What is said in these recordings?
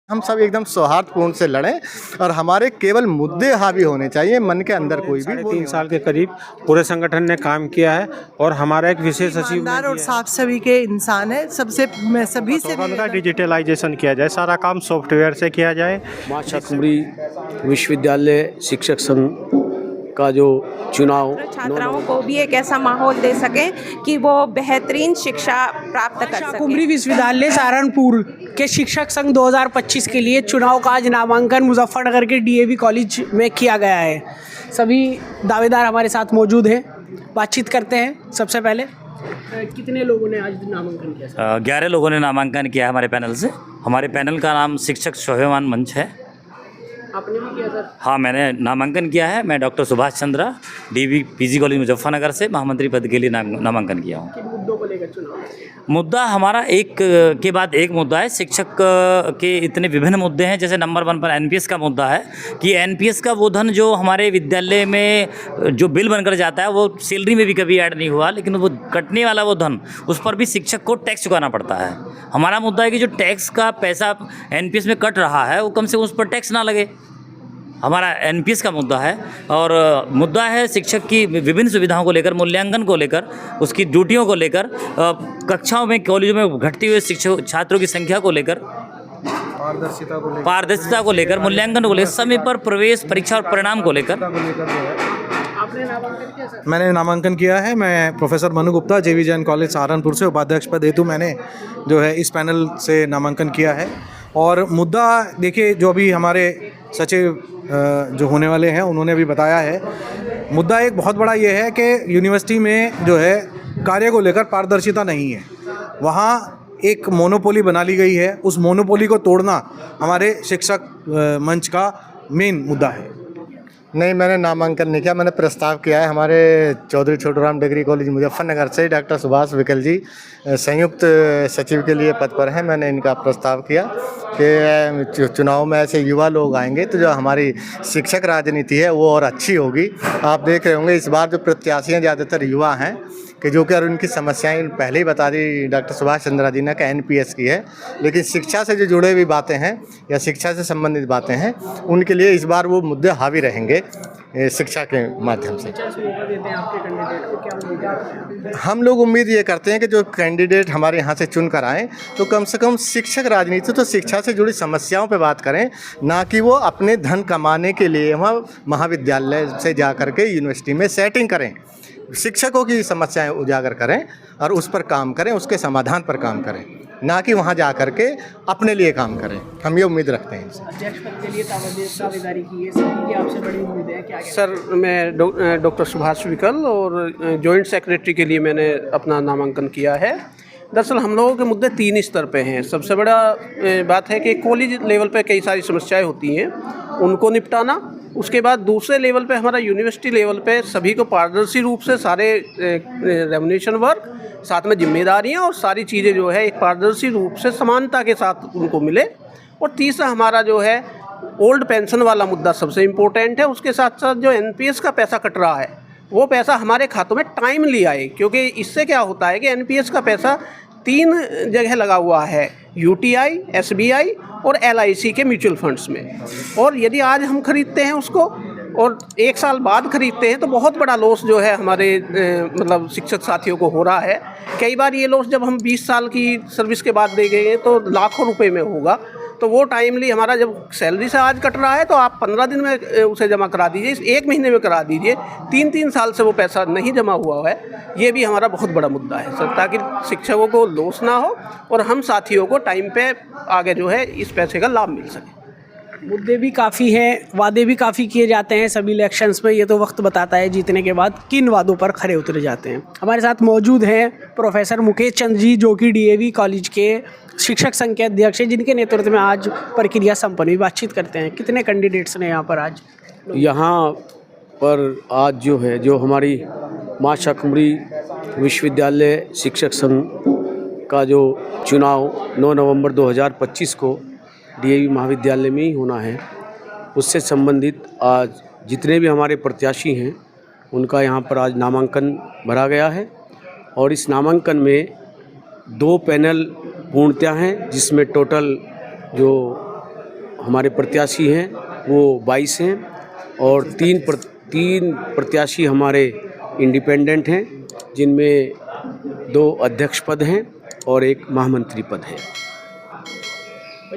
हम सब एकदम सौहार्दपूर्ण से लड़ें और हमारे केवल मुद्दे हावी होने चाहिए, मन के अंदर कोई भी वो 3 साल के करीब पूरे संगठन ने काम किया है और हमारा एक विशेष ईमानदार और साफ सभी के इंसान है। सबसे मैं सभी से उनका डिजिटलाइजेशन किया जाए, सारा काम सॉफ्टवेयर से किया जाए। माँ शाकंभरी विश्वविद्यालय शिक्षक संघ का जो चुनाव छात्राओं को भी एक ऐसा माहौल दे सकें कि वो बेहतरीन शिक्षा प्राप्त कर सकें। शाकंभरी विश्वविद्यालय सहारनपुर के शिक्षक संघ 2025 के लिए चुनाव का आज नामांकन मुजफ्फरनगर के डीएवी कॉलेज में किया गया है। सभी दावेदार हमारे साथ मौजूद हैं, बातचीत करते हैं। सबसे पहले कितने लोगों ने आज नामांकन किया? 11 लोगों ने नामांकन किया है हमारे पैनल से। हमारे पैनल का नाम शिक्षक स्वाभिमान मंच है। आपने भी किया सर? हाँ, मैंने नामांकन किया है। मैं doctor Subhash Chandra DV PG college Muzaffarnagar से महामंत्री पद के लिए नामांकन किया हूँ। किन मुद्दों को लेकर चुनाव? मुद्दा हमारा एक के बाद एक मुद्दा है। शिक्षक के इतने विभिन्न मुद्दे हैं। जैसे नंबर 1 पर एनपीएस का मुद्दा है कि एनपीएस का वो धन जो हमारे विद्यालय में जो बिल बनकर जाता है वो सैलरी में भी कभी ऐड नहीं हुआ, लेकिन वो कटने वाला वो धन उस पर भी शिक्षक को टैक्स चुकाना पड़ता है। हमारा मुद्दा है कि जो टैक्स का पैसा एनपीएस में कट रहा है वो कम से कम उस पर टैक्स ना लगे। हमारा एनपीएस का मुद्दा है। और मुद्दा है शिक्षक की विभिन्न सुविधाओं को लेकर, मूल्यांकन को लेकर, उसकी ड्यूटियों को लेकर, कक्षाओं में कॉलेजों में घटती हुई शिक्षक छात्रों की संख्या को लेकर, पारदर्शिता को लेकर, मूल्यांकन को लेकर, समय पर प्रवेश परीक्षा और परिणाम को लेकर। आपने नामांकन किया सर? मैंने नामांकन किया है। मैं प्रोफेसर मनु गुप्ता जेवी जैन कॉलेज सहारनपुर से उपाध्यक्ष पद हेतु मैंने जो है इस पैनल से नामांकन किया है। और मुद्दा देखिए, जो अभी हमारे सचिव जो होने वाले हैं उन्होंने भी बताया है, मुद्दा एक बहुत बड़ा ये है कि यूनिवर्सिटी में जो है कार्य को लेकर पारदर्शिता नहीं है। वहाँ एक मोनोपोली बना ली गई है। उस मोनोपोली को तोड़ना हमारे शिक्षक मंच का मेन मुद्दा है। नहीं, मैंने नामांकन नहीं किया। मैंने प्रस्ताव किया है। हमारे चौधरी छोटूराम डिग्री कॉलेज मुजफ्फरनगर से डॉक्टर सुभाष विकल जी संयुक्त सचिव के लिए पद पर हैं। मैंने इनका प्रस्ताव किया कि चुनाव में ऐसे युवा लोग आएंगे तो जो हमारी शिक्षक राजनीति है वो और अच्छी होगी। आप देख रहे होंगे इस बार जो प्रत्याशी हैं ज़्यादातर युवा हैं कि जो कि और उनकी समस्याएं पहले ही बता दी डॉक्टर सुभाष चंद्रा जी ने कि एनपीएस की है, लेकिन शिक्षा से जो जुड़े हुई बातें हैं या शिक्षा से संबंधित बातें हैं उनके लिए इस बार वो मुद्दे हावी रहेंगे शिक्षा के माध्यम से। हम लोग उम्मीद ये करते हैं कि जो कैंडिडेट हमारे यहाँ से चुन कर आएँ तो कम से कम शिक्षक राजनीति तो शिक्षा से जुड़ी समस्याओं पे बात करें, ना कि वो अपने धन कमाने के लिए वहाँ महाविद्यालय से जा कर के यूनिवर्सिटी में सेटिंग करें। शिक्षकों की समस्याएं उजागर करें और उस पर काम करें, उसके समाधान पर काम करें, ना कि वहाँ जा कर के अपने लिए काम करें। हम ये उम्मीद रखते हैं। अध्यक्ष पद के लिए दावेदारी की है, सभी की आपसे बड़ी उम्मीद है। क्या सर, मैं डॉक्टर सुभाष विकल और जॉइंट सेक्रेटरी के लिए मैंने अपना नामांकन किया है। दरअसल हम लोगों के मुद्दे 3 स्तर पे हैं। सबसे बड़ा बात है कि कॉलेज लेवल पे कई सारी समस्याएं होती हैं, उनको निपटाना। उसके बाद दूसरे लेवल पे हमारा यूनिवर्सिटी लेवल पे सभी को पारदर्शी रूप से सारे रेमुनेशन वर्क, साथ में जिम्मेदारियां और सारी चीज़ें जो है एक पारदर्शी रूप से समानता के साथ उनको मिले। और तीसरा हमारा जो है ओल्ड पेंशन वाला मुद्दा सबसे इम्पोर्टेंट है। उसके साथ साथ जो एनपीएस का पैसा कट रहा है वो पैसा हमारे खातों में टाइमली आए, क्योंकि इससे क्या होता है कि एनपीएस का पैसा 3 जगह लगा हुआ है, यूटीआई, एसबीआई और एलआईसी के म्यूचुअल फंड्स में। और यदि आज हम खरीदते हैं उसको और 1 साल बाद खरीदते हैं तो बहुत बड़ा लॉस जो है हमारे मतलब शिक्षक साथियों को हो रहा है। कई बार ये लॉस जब हम 20 साल की सर्विस के बाद दे गए हैं तो लाखों रुपए में होगा। तो वो टाइमली हमारा जब सैलरी से आज कट रहा है तो आप 15 दिन में उसे जमा करा दीजिए, 1 महीने में करा दीजिए। 3-3 साल से वो पैसा नहीं जमा हुआ है। ये भी हमारा बहुत बड़ा मुद्दा है सर, ताकि शिक्षकों को लॉस ना हो और हम साथियों को टाइम पे आगे जो है इस पैसे का लाभ मिल सके। मुद्दे भी काफ़ी हैं, वादे भी काफ़ी किए जाते हैं सभी इलेक्शंस में। ये तो वक्त बताता है जीतने के बाद किन वादों पर खरे उतरे जाते हैं। हमारे साथ मौजूद हैं प्रोफेसर मुकेश चंद जी, जो कि डीएवी कॉलेज के शिक्षक संघ के अध्यक्ष हैं, जिनके नेतृत्व में आज प्रक्रिया संपन्न हुई। बातचीत करते हैं, कितने कैंडिडेट्स ने यहाँ पर आज? यहाँ पर आज जो है जो हमारी माँ शाकंभरी विश्वविद्यालय शिक्षक संघ का जो चुनाव 9 नवंबर 2025 को डीएवी महाविद्यालय में ही होना है, उससे संबंधित आज जितने भी हमारे प्रत्याशी हैं उनका यहाँ पर आज नामांकन भरा गया है। और इस नामांकन में 2 पैनल पूर्णतः हैं, जिसमें टोटल जो हमारे प्रत्याशी हैं वो 22 हैं और तीन प्रत्याशी हमारे इंडिपेंडेंट हैं, जिनमें 2 अध्यक्ष पद हैं और 1 महामंत्री पद है।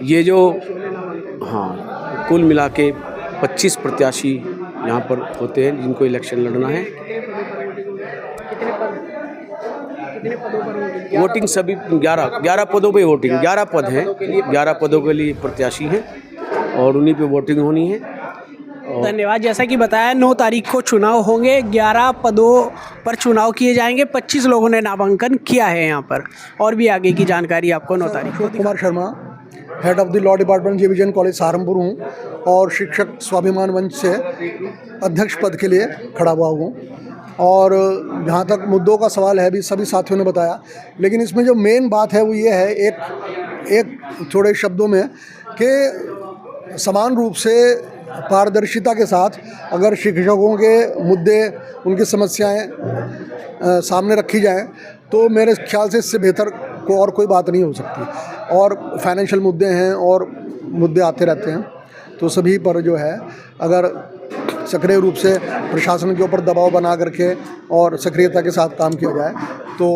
ये जो कुल मिला के 25 प्रत्याशी यहाँ पर होते हैं जिनको इलेक्शन लड़ना है। वोटिंग सभी 11 पदों पे वोटिंग, 11 पद हैं, 11 पदों के लिए प्रत्याशी हैं और उन्हीं पे वोटिंग होनी है। धन्यवाद। जैसा कि बताया 9 तारीख को चुनाव होंगे, 11 पदों पर चुनाव किए जाएंगे, 25 लोगों ने नामांकन किया है यहाँ पर। और भी आगे की जानकारी आपको 9 तारीख को। Kumar Sharma, head of the law department JV Jain college Saharanpur हूँ और शिक्षक स्वाभिमान मंच से अध्यक्ष पद के लिए खड़ा हुआ हूँ। और जहाँ तक मुद्दों का सवाल है भी सभी साथियों ने बताया, लेकिन इसमें जो मेन बात है वो ये है एक थोड़े शब्दों में कि समान रूप से पारदर्शिता के साथ अगर शिक्षकों के मुद्दे, उनकी समस्याएं सामने रखी जाएं तो मेरे ख्याल से इससे बेहतर को और कोई बात नहीं हो सकती। और फाइनेंशियल मुद्दे हैं और मुद्दे आते रहते हैं, तो सभी पर जो है अगर सक्रिय रूप से प्रशासन के ऊपर दबाव बना करके और सक्रियता के साथ काम किया जाए तो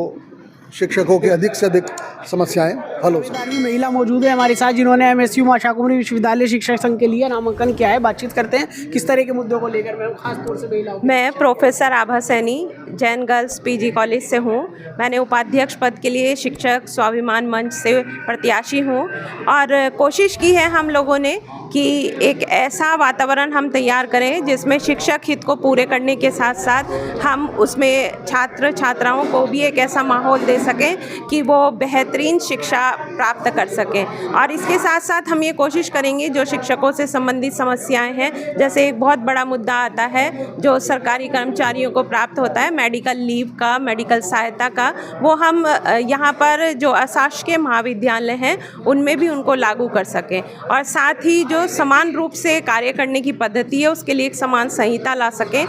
शिक्षकों की अधिक से अधिक समस्याएं हल हो सकती हैं। महिला मौजूद है हमारे साथ जिन्होंने MSU मां शाकुंभरी विश्वविद्यालय शिक्षक संघ के लिए नामांकन किया है। बातचीत करते हैं किस तरह के मुद्दों को लेकर। मैं खास तौर से महिलाओं, मैं professor Abha Saini Jain girls PG college से हूँ। मैंने उपाध्यक्ष पद के लिए शिक्षक स्वाभिमान मंच से प्रत्याशी हूँ और कोशिश की है हम लोगों ने कि एक ऐसा वातावरण हम तैयार करें जिसमें शिक्षक हित को पूरे करने के साथ साथ हम उसमें छात्र छात्राओं को भी एक ऐसा माहौल दे सकें कि वो बेहतरीन शिक्षा प्राप्त कर सकें। और इसके साथ साथ हम ये कोशिश करेंगे जो शिक्षकों से संबंधित समस्याएं हैं, जैसे एक बहुत बड़ा मुद्दा आता है जो सरकारी कर्मचारियों को प्राप्त होता है मेडिकल लीव का, मेडिकल सहायता का, वो हम यहाँ पर जो अशासकीय महाविद्यालय हैं उनमें भी उनको लागू कर सकें। और साथ ही जो समान रूप से कार्य करने की पद्धति है उसके लिए एक समान संहिता ला सकें,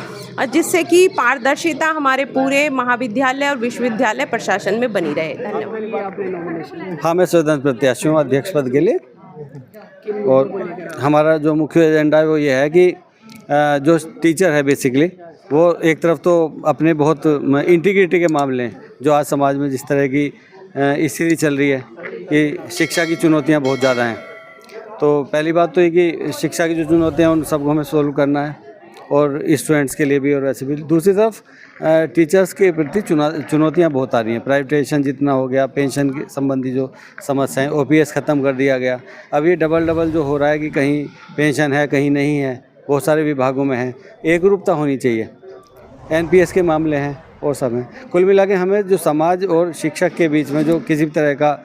जिससे कि पारदर्शिता हमारे पूरे महाविद्यालय और विश्वविद्यालय प्रशासन में बनी रहे। धन्यवाद। हाँ, मैं स्वतंत्र प्रत्याशी हूँ अध्यक्ष पद के लिए और हमारा जो मुख्य एजेंडा है वो ये है कि जो टीचर है बेसिकली वो एक तरफ तो अपने बहुत इंटीग्रिटी के मामले हैं, जो आज समाज में जिस तरह की स्थिति चल रही है कि शिक्षा की चुनौतियाँ बहुत ज़्यादा हैं। तो पहली बात तो ये कि शिक्षा की जो चुनौतियाँ हैं उन सबको हमें सोल्व करना है और स्टूडेंट्स के लिए भी और वैसे भी। दूसरी तरफ टीचर्स के प्रति चुनौतियाँ बहुत आ रही हैं। प्राइवेटाइजेशन जितना हो गया, पेंशन के संबंधी जो समस्याएं, OPS ख़त्म कर दिया गया। अब ये डबल जो हो रहा है कि कहीं पेंशन है कहीं नहीं है, बहुत सारे विभागों में है। एक रूपता होनी चाहिए। NPS के मामले हैं और सब हैं। कुल मिला के हमें जो समाज और शिक्षक के बीच में जो किसी भी तरह का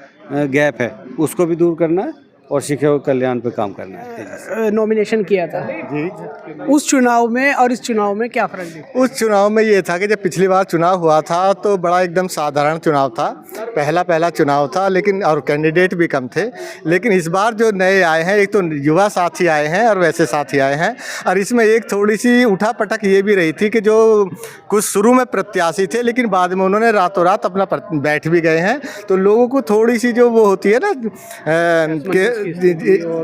गैप है उसको भी दूर करना है और शिक्षकों के कल्याण पे काम करना है। नॉमिनेशन किया था जी, उस चुनाव में और इस चुनाव में क्या फ़र्क दिखा? उस चुनाव में ये था कि जब पिछली बार चुनाव हुआ था तो बड़ा एकदम साधारण चुनाव था, पहला चुनाव था, लेकिन और कैंडिडेट भी कम थे। लेकिन इस बार जो नए आए हैं, एक तो युवा साथी आए हैं और वैसे साथी आए हैं, और इसमें एक थोड़ी सी उठापटक ये भी रही थी कि जो कुछ शुरू में प्रत्याशी थे लेकिन बाद में उन्होंने रातों रात अपना बैठ भी गए हैं। तो लोगों को थोड़ी सी जो वो होती है ना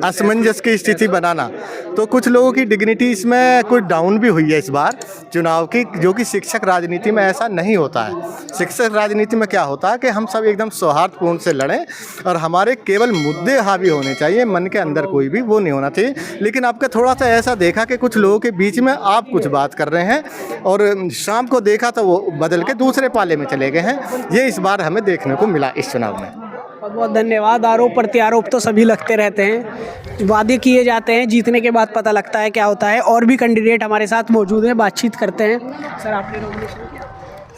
असमंजस की स्थिति बनाना, तो कुछ लोगों की डिग्निटी इसमें कुछ डाउन भी हुई है इस बार चुनाव की, जो कि शिक्षक राजनीति में ऐसा नहीं होता है। शिक्षक राजनीति में क्या होता है कि हम सब एकदम सौहार्दपूर्ण से लड़ें और हमारे केवल मुद्दे हावी होने चाहिए, मन के अंदर कोई भी वो नहीं होना चाहिए। लेकिन आपका थोड़ा सा ऐसा देखा कि कुछ लोगों के बीच में आप कुछ बात कर रहे हैं और शाम को देखा तो वो बदल के दूसरे पाले में चले गए हैं। ये इस बार हमें देखने को मिला इस चुनाव में। बहुत बहुत धन्यवाद। आरोप प्रत्यारोप तो सभी लगते रहते हैं, वादे किए जाते हैं, जीतने के बाद पता लगता है क्या होता है। और भी कैंडिडेट हमारे साथ मौजूद हैं, बातचीत करते हैं। सर, आपने नॉमिनेशन किया?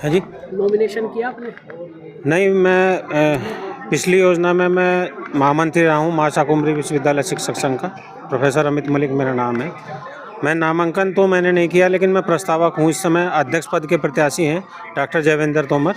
है जी, नॉमिनेशन किया आपने? नहीं, मैं पिछली योजना में मैं महामंत्री रहा हूँ मां शाकुंभरी विश्वविद्यालय शिक्षक संघ का। प्रोफेसर अमित मलिक मेरा नाम है। मैं नामांकन तो मैंने नहीं किया, लेकिन मैं प्रस्तावक हूँ। इस समय अध्यक्ष पद के प्रत्याशी हैं डॉक्टर जयवेंद्र तोमर,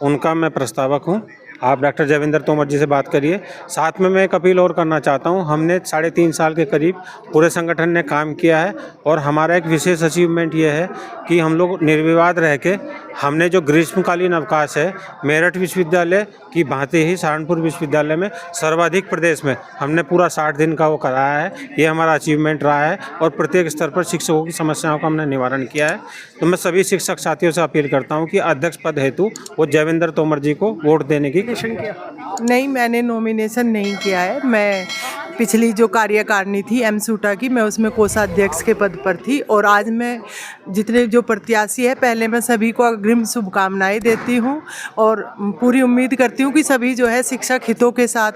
उनका मैं प्रस्तावक हूँ। आप डॉक्टर जयविंदर तोमर जी से बात करिए। साथ में मैं एक अपील और करना चाहता हूँ। हमने 3.5 साल के करीब पूरे संगठन ने काम किया है और हमारा एक विशेष अचीवमेंट ये है कि हम लोग निर्विवाद रह के हमने जो ग्रीष्मकालीन अवकाश है मेरठ विश्वविद्यालय की भांति ही सहारनपुर विश्वविद्यालय में सर्वाधिक प्रदेश में हमने पूरा 60 दिन का वो कराया है। ये हमारा अचीवमेंट रहा है और प्रत्येक स्तर पर शिक्षकों की समस्याओं का हमने निवारण किया है। तो मैं सभी शिक्षक साथियों से अपील करता हूँ कि अध्यक्ष पद हेतु वो जयविंदर तोमर जी को वोट देने की। नहीं, मैंने नॉमिनेशन नहीं किया है। मैं पिछली जो कार्यकारिणी थी एमसूटा की, मैं उसमें कोषाध्यक्ष के पद पर थी और आज मैं जितने जो प्रत्याशी है पहले मैं सभी को अग्रिम शुभकामनाएं देती हूं और पूरी उम्मीद करती हूं कि सभी जो है शिक्षक हितों के साथ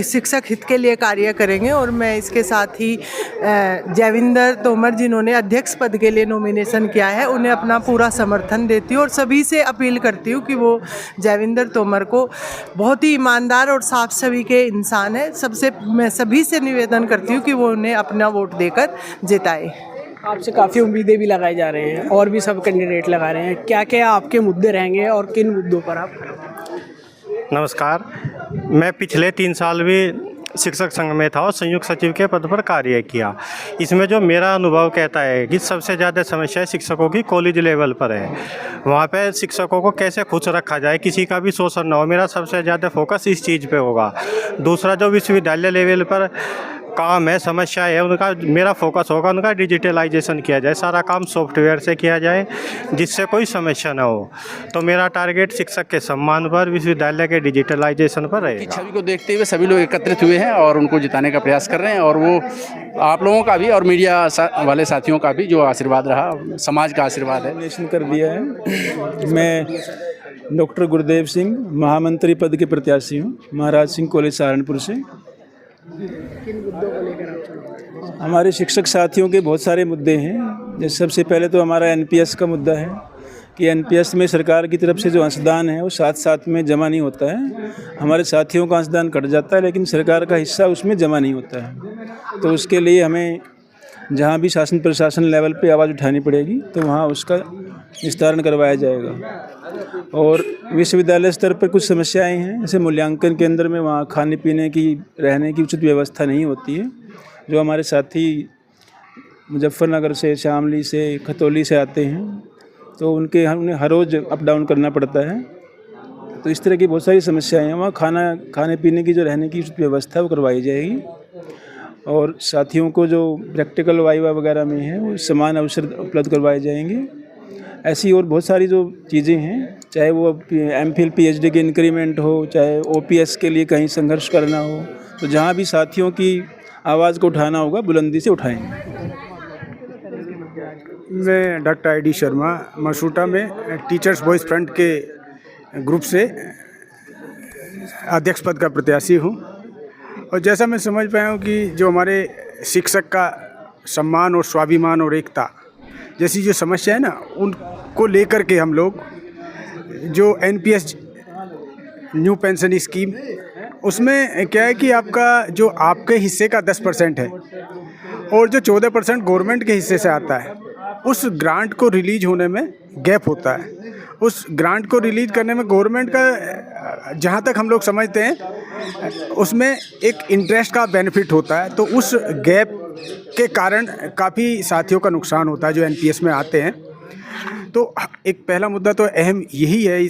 शिक्षक हित के लिए कार्य करेंगे। और मैं इसके साथ ही जयविंदर तोमर जिन्होंने अध्यक्ष पद के लिए नॉमिनेशन किया है उन्हें अपना पूरा समर्थन देती हूँ और सभी से अपील करती हूँ कि वो जयविंदर तोमर को बहुत ही ईमानदार और साफ छवि के इंसान है। मैं सभी से निवेदन करती हूँ कि वो उन्हें अपना वोट देकर जिताए। आपसे काफ़ी उम्मीदें भी लगाई जा रहे हैं और भी सब कैंडिडेट लगा रहे हैं। क्या क्या आपके मुद्दे रहेंगे और किन मुद्दों पर आप? नमस्कार, मैं पिछले 3 साल भी शिक्षक संघ में था और संयुक्त सचिव के पद पर कार्य किया। इसमें जो मेरा अनुभव कहता है कि सबसे ज़्यादा समस्या शिक्षकों की कॉलेज लेवल पर है। वहाँ पे शिक्षकों को कैसे खुश रखा जाए, किसी का भी शोषण ना हो, मेरा सबसे ज़्यादा फोकस इस चीज़ पे होगा। दूसरा जो विश्वविद्यालय लेवल पर काम है, समस्या है, उनका मेरा फोकस होगा उनका डिजिटलाइजेशन किया जाए, सारा काम सॉफ्टवेयर से किया जाए जिससे कोई समस्या ना हो। तो मेरा टारगेट शिक्षक के सम्मान पर, विश्वविद्यालय के डिजिटलाइजेशन पर रहेगा। छवि को देखते हुए सभी लोग एकत्रित हुए हैं और उनको जिताने का प्रयास कर रहे हैं और वो आप लोगों का भी और मीडिया वाले साथियों का भी जो आशीर्वाद रहा, समाज का आशीर्वाद है। नॉमिनेशन कर दिया है। मैं डॉक्टर गुरुदेव सिंह महामंत्री पद के प्रत्याशी हूँ, महाराज सिंह कॉलेज सहारनपुर से। हमारे शिक्षक साथियों के बहुत सारे मुद्दे हैं। जैसे सबसे पहले तो हमारा एनपीएस का मुद्दा है कि एनपीएस में सरकार की तरफ से जो अंशदान है वो साथ में जमा नहीं होता है। हमारे साथियों का अंशदान कट जाता है लेकिन सरकार का हिस्सा उसमें जमा नहीं होता है। तो उसके लिए हमें जहाँ भी शासन प्रशासन लेवल पे आवाज़ उठानी पड़ेगी तो वहाँ उसका निस्तारण करवाया जाएगा। और विश्वविद्यालय स्तर पर कुछ समस्याएं हैं, जैसे मूल्यांकन केंद्र में वहाँ खाने पीने की, रहने की उचित व्यवस्था नहीं होती है। जो हमारे साथी मुजफ्फरनगर से, शामली से, खतौली से आते हैं तो उन्हें हर रोज़ अप डाउन करना पड़ता है। तो इस तरह की बहुत सारी समस्याएं हैं। वहाँ खाने पीने की, जो रहने की उचित व्यवस्था वो करवाई जाएगी। और साथियों को जो प्रैक्टिकल वाइवा वगैरह में है वो समान अवसर उपलब्ध करवाए जाएंगे। ऐसी और बहुत सारी जो चीज़ें हैं, चाहे वो एमफिल पीएचडी के इंक्रीमेंट हो, चाहे ओपीएस के लिए कहीं संघर्ष करना हो, तो जहाँ भी साथियों की आवाज़ को उठाना होगा बुलंदी से उठाएंगे। मैं डॉक्टर आई.डी. शर्मा मसूटा में टीचर्स बॉयज़ फ्रंट के ग्रुप से अध्यक्ष पद का प्रत्याशी हूँ। और जैसा मैं समझ पाया हूँ कि जो हमारे शिक्षक का सम्मान और स्वाभिमान और एकता जैसी जो समस्या है ना, उनको लेकर के हम लोग जो एनपीएस न्यू पेंशन स्कीम, उसमें क्या है कि आपका जो आपके हिस्से का 10% है और जो 14% गवर्नमेंट के हिस्से से आता है, उस ग्रांट को रिलीज होने में गैप होता है। उस ग्रांट को रिलीज करने में गवर्नमेंट का, जहाँ तक हम लोग समझते हैं, उसमें एक इंटरेस्ट का बेनिफिट होता है। तो उस गैप के कारण काफ़ी साथियों का नुकसान होता है जो एनपीएस में आते हैं। तो एक पहला मुद्दा तो अहम यही है।